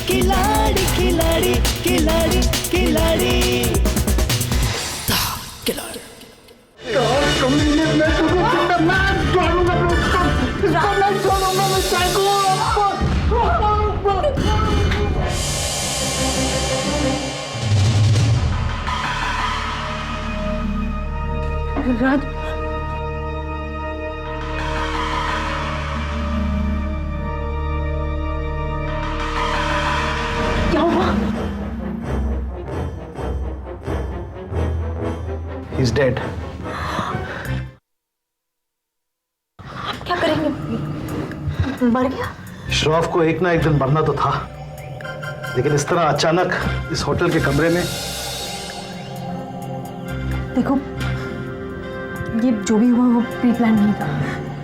खिलाड़ी खिलाड़ी खिलाड़ी खिलाड़ी खिलाड़ी। राज, क्या हुआ? He's dead. क्या करेंगे? मर गया? श्रॉफ को एक ना एक दिन मरना तो था, लेकिन इस तरह अचानक इस होटल के कमरे में। देखो, ये जो भी हुआ वो प्री प्लान नहीं था,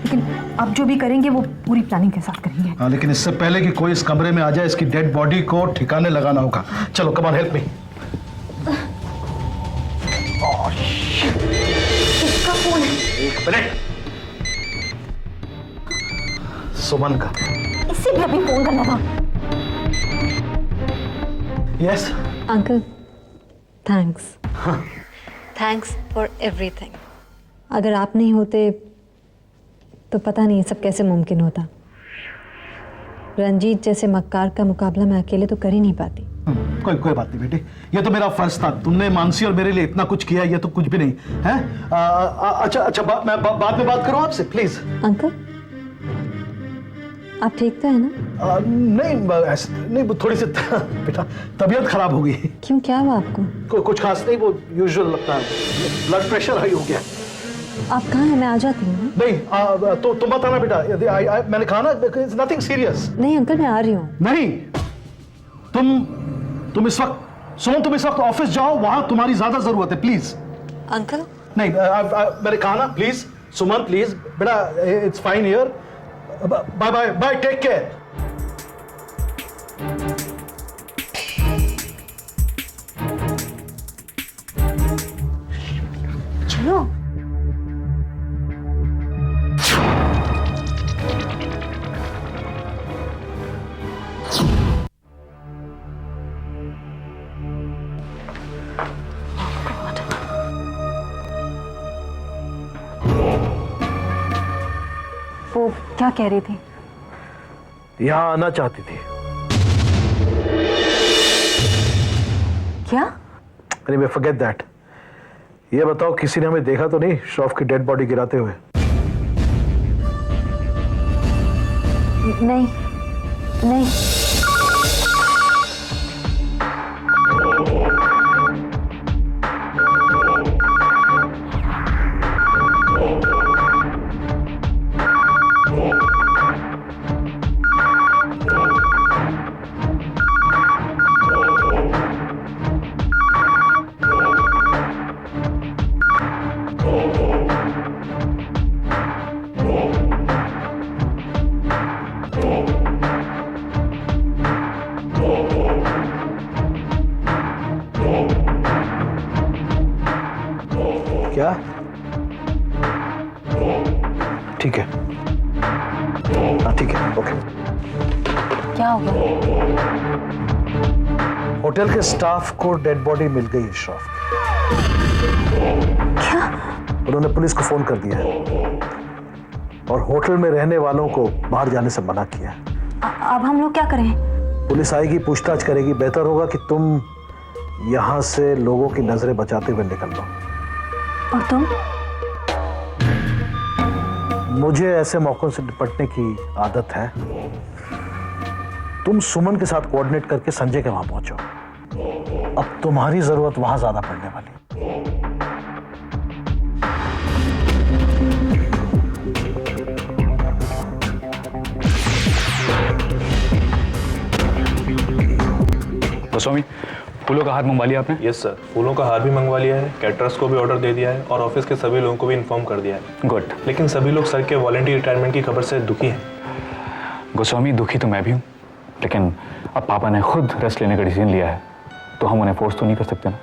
लेकिन अब जो भी करेंगे वो पूरी प्लानिंग के साथ करेंगे। हाँ, लेकिन इससे पहले कि कोई इस कमरे में आ जाए, इसकी डेड बॉडी को ठिकाने लगाना होगा। चलो, कम ऑन, हेल्प मी। किसका फोन है? एक मिनट। सुमन का। इससे भी अभी फोन करना था। Yes uncle, thanks. Thanks for everything. अगर आप नहीं होते तो पता नहीं सब कैसे मुमकिन होता। रंजीत जैसे मक्कार का मुकाबला मैं अकेले तो कर ही नहीं पाती। कोई बात नहीं बेटी, ये तो मेरा फर्ज था। तुमने मानसी और मेरे लिए इतना कुछ किया, ये तो कुछ भी नहीं है। अच्छा, मैं बाद में बात करूं आपसे, प्लीज। अंकल, आप ठीक तो है ना? नहीं, ऐसे नहीं, थोड़ी सी बेटा तबीयत खराब हो गई। क्यों, क्या हुआ आपको? कुछ खास नहीं, वो यूजुअल लगता है, ब्लड प्रेशर हाई हो गया। आप कहाँ हैं? मैं आ जाती हूँ। नहीं, तो तुम मत आना बेटा। मैंने कहा ना, इट्स नथिंग सीरियस। नहीं अंकल, मैं आ रही हूँ। नहीं, तुम इस वक्त, सुमन, तुम इस वक्त ऑफिस जाओ, वहां तुम्हारी ज्यादा जरूरत है, प्लीज। अंकल, नहीं, मैंने कहा ना, प्लीज सुमन, प्लीज बेटा, it's fine here. Bye bye bye, take care. चलो। वो क्या कह रही थी? यहां आना चाहती थी। क्या? Anyway, forget that. ये बताओ, किसी ने हमें देखा तो नहीं श्रॉफ की डेड बॉडी गिराते हुए? नहीं नहीं। क्या? ठीक है, हाँ ठीक है, ओके। क्या हो गया? होटल के स्टाफ को डेड बॉडी मिल गई है श्रॉफ की। क्या? उन्होंने पुलिस को फोन कर दिया है और होटल में रहने वालों को बाहर जाने से मना किया है। अब हम लोग क्या करें? पुलिस आएगी, पूछताछ करेगी। बेहतर होगा कि तुम यहां से लोगों की नजरें बचाते हुए निकल लो। और तुम? मुझे ऐसे मौकों से निपटने की आदत है। तुम सुमन के साथ कोऑर्डिनेट करके संजय के वहां पहुंचो। अब तुम्हारी जरूरत वहां ज्यादा पड़ने वाली। गोस्वामी, फूलों का हार मंगवा लिया आपने? यस सर, फूलों का हार भी मंगवा लिया है, कैटरर्स को भी ऑर्डर दे दिया है और ऑफिस के सभी लोगों को भी इन्फॉर्म कर दिया है। गुड। लेकिन सभी लोग सर के वॉलंटियर रिटायरमेंट की खबर से दुखी हैं। गोस्वामी, दुखी तो मैं भी हूँ, लेकिन अब पापा ने खुद रेस्ट लेने का डिसीजन लिया है, तो हम उन्हें फोर्स तो नहीं कर सकते ना।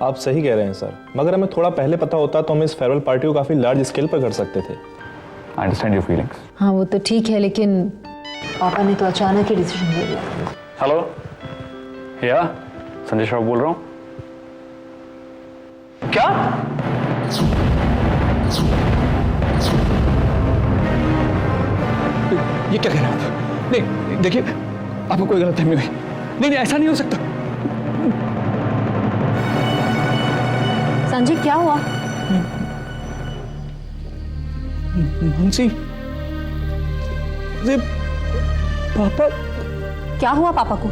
आप सही कह रहे हैं सर, मगर हमें थोड़ा पहले पता होता तो हम इस फेयरवेल पार्टी को काफ़ी लार्ज स्केल पर कर सकते थे। I understand your feelings. हाँ वो तो ठीक है, लेकिन पापा ने तो अचानक ही डिसीजन ले लिया। हेलो, या संजय श्रॉफ बोल रहा हूँ। क्या? ये क्या कह रहे हैं आप? नहीं देखिए, आपको कोई गलतफहमी हुई। नहीं नहीं, ऐसा नहीं हो सकता। संजय क्या हुआ? मानसी, अरे पापा, क्या हुआ पापा को?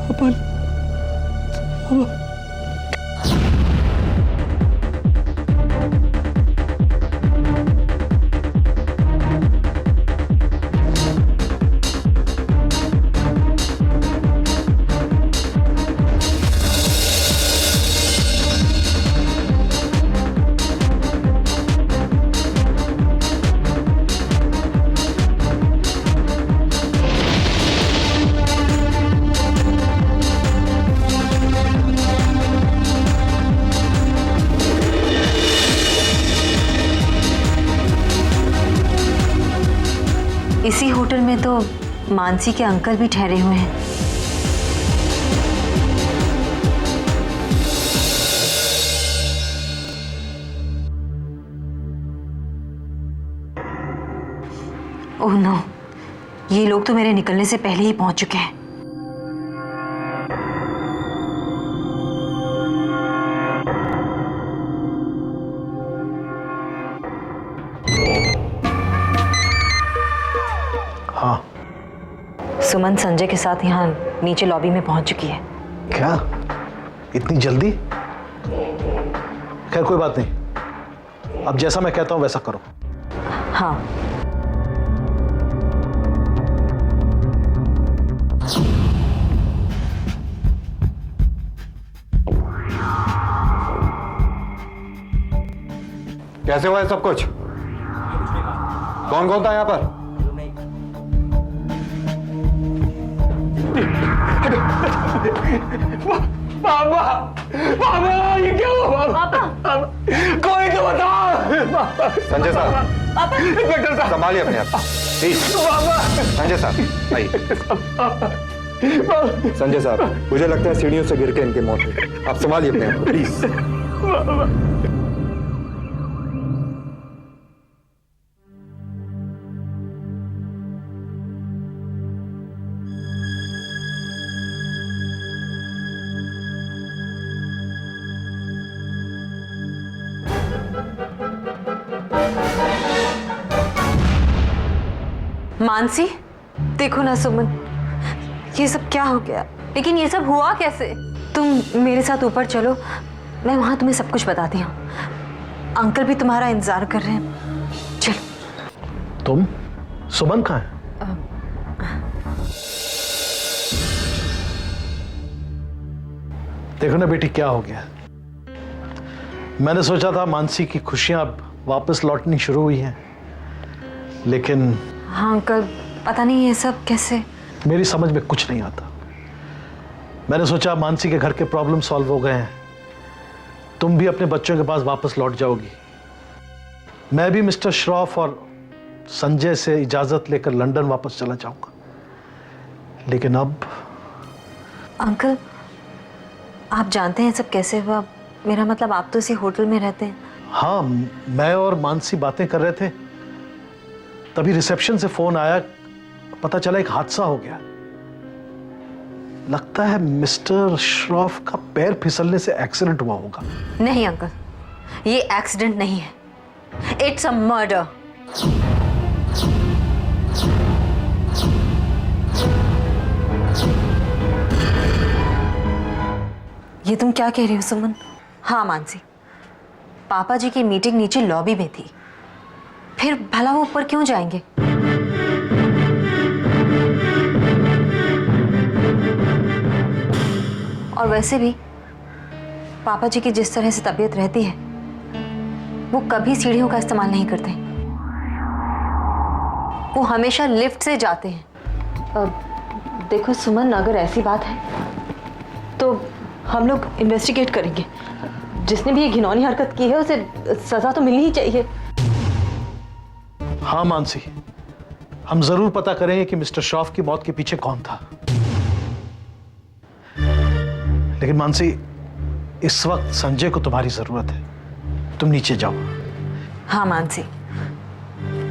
पापा, इसी होटल में तो मानसी के अंकल भी ठहरे हुए हैं। ओह नो, ये लोग तो मेरे निकलने से पहले ही पहुंच चुके हैं। हाँ, सुमन संजय के साथ यहाँ नीचे लॉबी में पहुंच चुकी है। क्या इतनी जल्दी? खैर कोई बात नहीं, अब जैसा मैं कहता हूं वैसा करो। हाँ, कैसे हुआ है सब कुछ? कौन कौन था यहाँ पर? पापा, पापा, ये क्या हुआ? पापा, कोई तो बताओ। संजय साहब, इंस्पेक्टर साहब, संभालिए अपने आप। प्लीज संजय साहब आइए। संजय साहब, मुझे लगता है सीढ़ियों से गिर के इनकी मौत हुई। आप संभालिए अपने आप प्लीज। मानसी, देखो ना सुमन, ये सब क्या हो गया? लेकिन ये सब हुआ कैसे? तुम मेरे साथ ऊपर चलो, मैं वहां तुम्हें सब कुछ बताती हूँ। अंकल भी तुम्हारा इंतजार कर रहे हैं। चलो। तुम? सुमन कहाँ है? देखो ना बेटी, क्या हो गया। मैंने सोचा था मानसी की खुशियां अब वापस लौटनी शुरू हुई हैं, लेकिन हाँ अंकल, पता नहीं ये सब कैसे। मेरी समझ में कुछ नहीं आता। मैंने सोचा मानसी के घर के प्रॉब्लम सॉल्व हो गए हैं, तुम भी अपने बच्चों के पास वापस लौट जाओगी। मैं भी मिस्टर श्रॉफ और संजय से इजाजत लेकर लंदन वापस चला जाऊंगा। लेकिन अब अंकल, आप जानते हैं सब कैसे हुआ? मेरा मतलब, आप तो इसी होटल में रहते हैं। हाँ, मैं और मानसी बातें कर रहे थे, तभी रिसेप्शन से फोन आया, पता चला एक हादसा हो गया। लगता है मिस्टर श्रॉफ का पैर फिसलने से एक्सीडेंट हुआ होगा। नहीं अंकल, ये एक्सीडेंट नहीं है, इट्स अ मर्डर। ये तुम क्या कह रही हो सुमन? हाँ मानसी, पापा जी की मीटिंग नीचे लॉबी में थी, फिर भला वो ऊपर क्यों जाएंगे? और वैसे भी पापा जी की जिस तरह से तबीयत रहती है, वो कभी सीढ़ियों का इस्तेमाल नहीं करते। वो हमेशा लिफ्ट से जाते हैं। देखो सुमन, अगर ऐसी बात है तो हम लोग इन्वेस्टिगेट करेंगे। जिसने भी ये घिनौनी हरकत की है उसे सजा तो मिलनी ही चाहिए। हाँ मानसी, हम जरूर पता करेंगे कि मिस्टर श्रॉफ की मौत के पीछे कौन था। लेकिन मानसी, इस वक्त संजय को तुम्हारी जरूरत है। तुम नीचे जाओ। हाँ मानसी,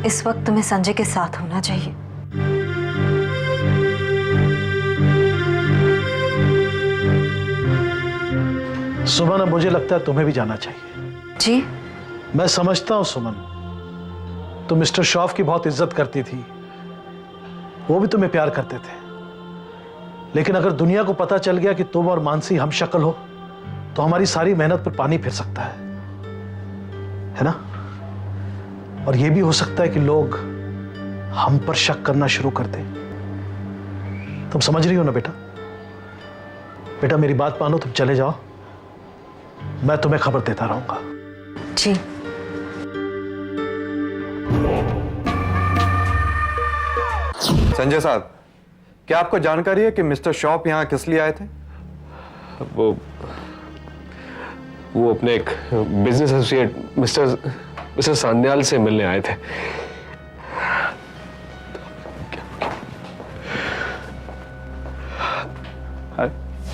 इस वक्त तुम्हें संजय के साथ होना चाहिए। सुमन, अब मुझे लगता है तुम्हें भी जाना चाहिए। जी? मैं समझता हूं सुमन, तुम मिस्टर श्रॉफ की बहुत इज्जत करती थी, वो भी तुम्हें प्यार करते थे, लेकिन अगर दुनिया को पता चल गया कि तुम और मानसी हम शक्ल हो तो हमारी सारी मेहनत पर पानी फिर सकता है ना? और यह भी हो सकता है कि लोग हम पर शक करना शुरू कर दें। तुम समझ रही हो ना बेटा? बेटा मेरी बात मानो, तुम चले जाओ, मैं तुम्हें खबर देता रहूंगा। जी। संजय साहब, क्या आपको जानकारी है कि मिस्टर श्रॉफ यहाँ किस लिए आए थे? वो अपने एक बिजनेस एसोसिएट मिस्टर सान्याल से मिलने आए थे।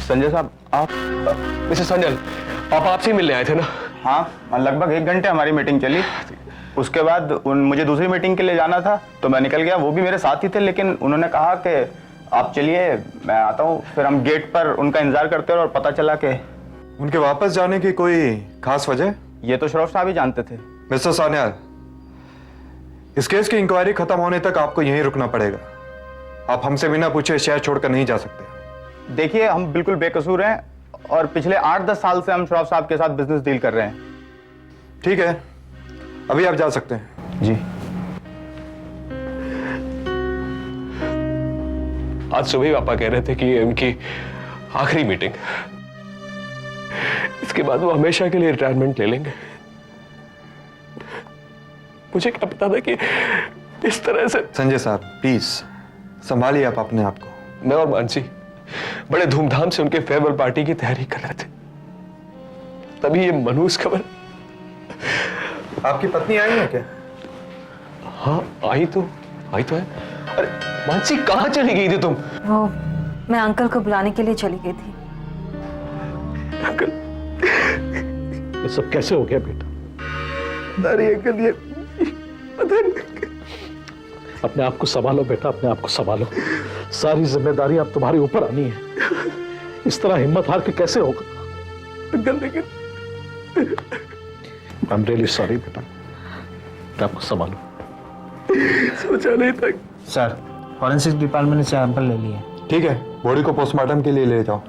संजय साहब, आप? मिस्टर सान्याल, आप आपसे मिलने आए थे ना? हाँ, लगभग 1 घंटे हमारी मीटिंग चली। उसके बाद मुझे दूसरी मीटिंग के लिए जाना था तो मैं निकल गया। वो भी मेरे साथ ही थे, लेकिन उन्होंने कहा कि आप चलिए, मैं आता हूँ। फिर हम गेट पर उनका इंतजार करते रहे और पता चला कि उनके वापस जाने की कोई खास वजह? ये तो श्रॉफ साहब ही जानते थे। मिस्टर सान्याल, इस केस की इंक्वायरी खत्म होने तक आपको यहीं रुकना पड़ेगा। आप हमसे बिना पूछे शहर छोड़कर नहीं जा सकते। देखिए, हम बिल्कुल बेकसूर हैं और पिछले 8-10 साल से हम श्रॉफ साहब के साथ बिजनेस डील कर रहे हैं। ठीक है, अभी आप जा सकते हैं। जी। आज सुबह पापा कह रहे थे कि ये उनकी आखिरी मीटिंग, इसके बाद वो हमेशा के लिए रिटायरमेंट ले लेंगे। मुझे क्या पता था कि इस तरह से। संजय साहब, प्लीज संभालिए आप अपने आप को। मैं और मानसी बड़े धूमधाम से उनके फेयरवेल पार्टी की तैयारी कर रहे थे, तभी ये मनहूस खबर। आपकी पत्नी आई है क्या? हाँ, आई तो है। अरे मानसी, कहाँ चली गई थी तुम? वो मैं अंकल को बुलाने के लिए चली गई थी। अंकल, ये सब कैसे हो गया बेटा? अरे अंकल, ये पता नहीं। अपने आप को संभालो बेटा, अपने आप को संभालो। सारी जिम्मेदारी अब तुम्हारे ऊपर आनी है। इस तरह हिम्मत हार के कैसे होगा? अंकल लेकिन आई एम रियली सॉरी बेटा, आपको संभालो। सोचा नहीं था। सर, फॉरेंसिक डिपार्टमेंट ने सैंपल ले लिए। ठीक है, बॉडी को पोस्टमार्टम के लिए ले जाओ।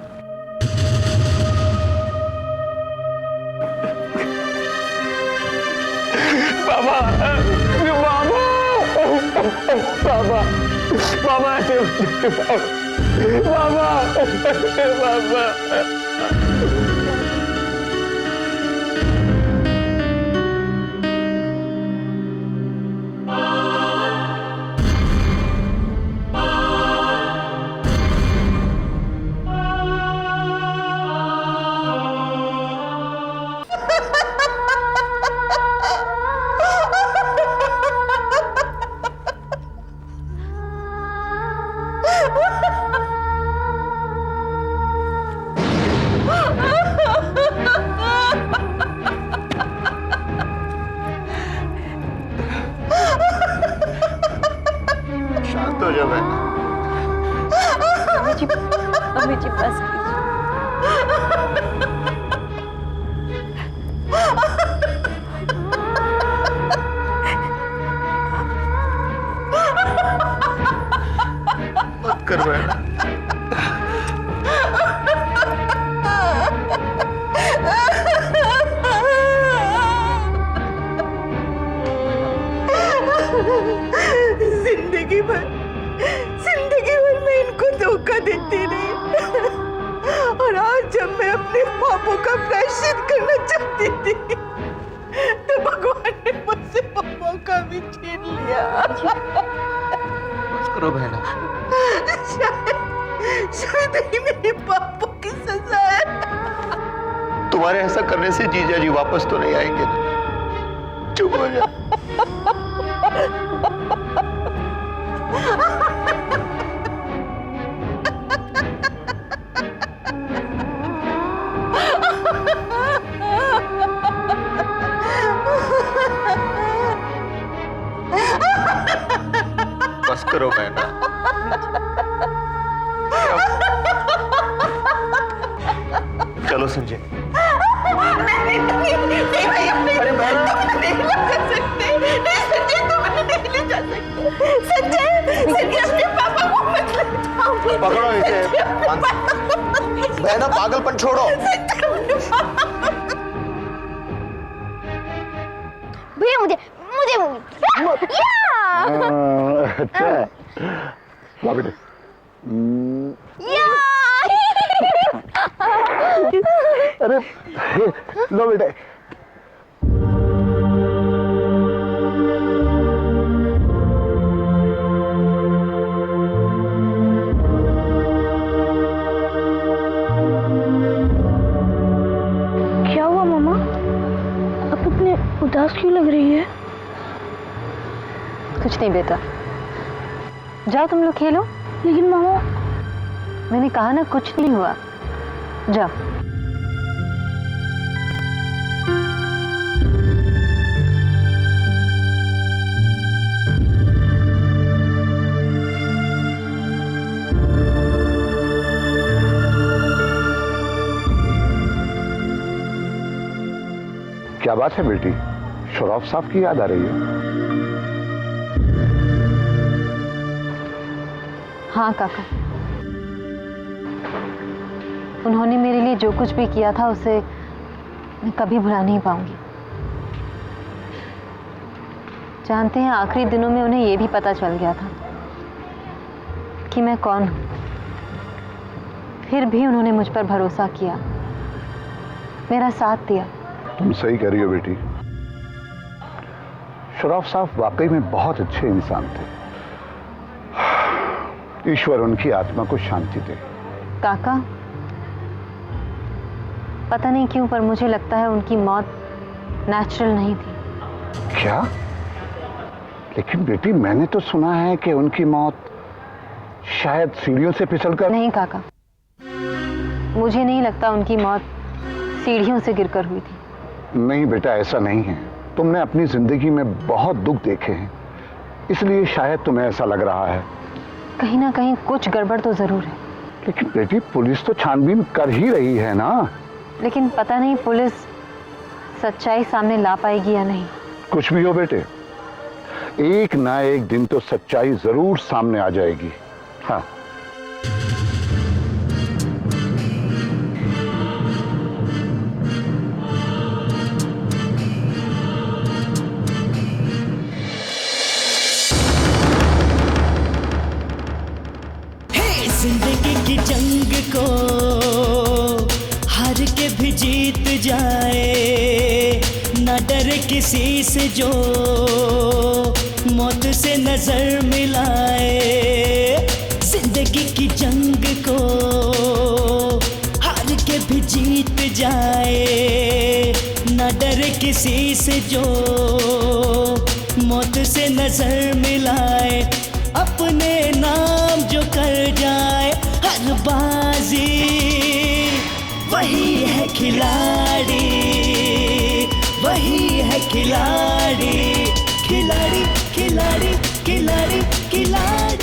बाबा, बाबा, बाबा, बाबा, बाबा। शांत हो जाओ बहन। अम्मी जी बस मत कर बहन। जिंदगी भर मैं इनको धोखा देती रही, और आज जब मैं अपने पापों का प्रायश्चित करना चाहती थी तो भगवान ने मुझसे वो मौका भी छीन लिया। बस करो बहना। शायद ही मेरे पापों की सजा है। तुम्हारे ऐसा करने से जीजा जी वापस तो नहीं आएंगे ना? चुप हो जा। चलो संजय। नहीं भाई, अरे नहीं ले जा सकते। नहीं संजय, तुम नहीं ले जा सकते। संजय अपने पापा को मत ले जाओ। पकड़ो इसे। बहना, पागलपन छोड़ो। भैया मुझे अच्छा ला बेटे। अरे लो बेटे। क्या हुआ मामा? अब इतने उदास क्यों लग रही है? कुछ नहीं बेटा, जाओ तुम लोग खेलो। लेकिन मामा, मैंने कहा ना कुछ नहीं हुआ, जाओ। क्या बात है बेटी, शराफ साहब की याद आ रही है? हाँ काका, उन्होंने मेरे लिए जो कुछ भी किया था उसे मैं कभी भुला नहीं पाऊंगी। जानते हैं, आखिरी दिनों में उन्हें यह भी पता चल गया था कि मैं कौन हूं, फिर भी उन्होंने मुझ पर भरोसा किया, मेरा साथ दिया। तुम सही कह रही हो बेटी, शराफ साहब वाकई में बहुत अच्छे इंसान थे। ईश्वर उनकी आत्मा को शांति दे। काका, पता नहीं क्यों पर मुझे लगता है उनकी मौत नेचुरल नहीं थी। क्या? लेकिन बेटी, मैंने तो सुना है कि उनकी मौत शायद सीढ़ियों से फिसलकर। नहीं काका, मुझे नहीं लगता उनकी मौत सीढ़ियों से गिरकर हुई थी। नहीं बेटा, ऐसा नहीं है। तुमने अपनी जिंदगी में बहुत दुख देखे हैं, इसलिए शायद तुम्हें ऐसा लग रहा है। कहीं ना कहीं कुछ गड़बड़ तो जरूर है। लेकिन बेटी, पुलिस तो छानबीन कर ही रही है ना। लेकिन पता नहीं पुलिस सच्चाई सामने ला पाएगी या नहीं। कुछ भी हो बेटे, एक ना एक दिन तो सच्चाई जरूर सामने आ जाएगी। हाँ। जिंदगी की जंग को हार के भी जीत जाए, न डरे किसी से जो मौत से नजर मिलाए। जिंदगी की जंग को हार के भी जीत जाए, न डरे किसी से जो मौत से नजर मिलाए। अपने नाम जो कर जाए हर बाजी, वही है खिलाड़ी, वही है खिलाड़ी, खिलाड़ी खिलाड़ी खिलाड़ी खिलाड़ी।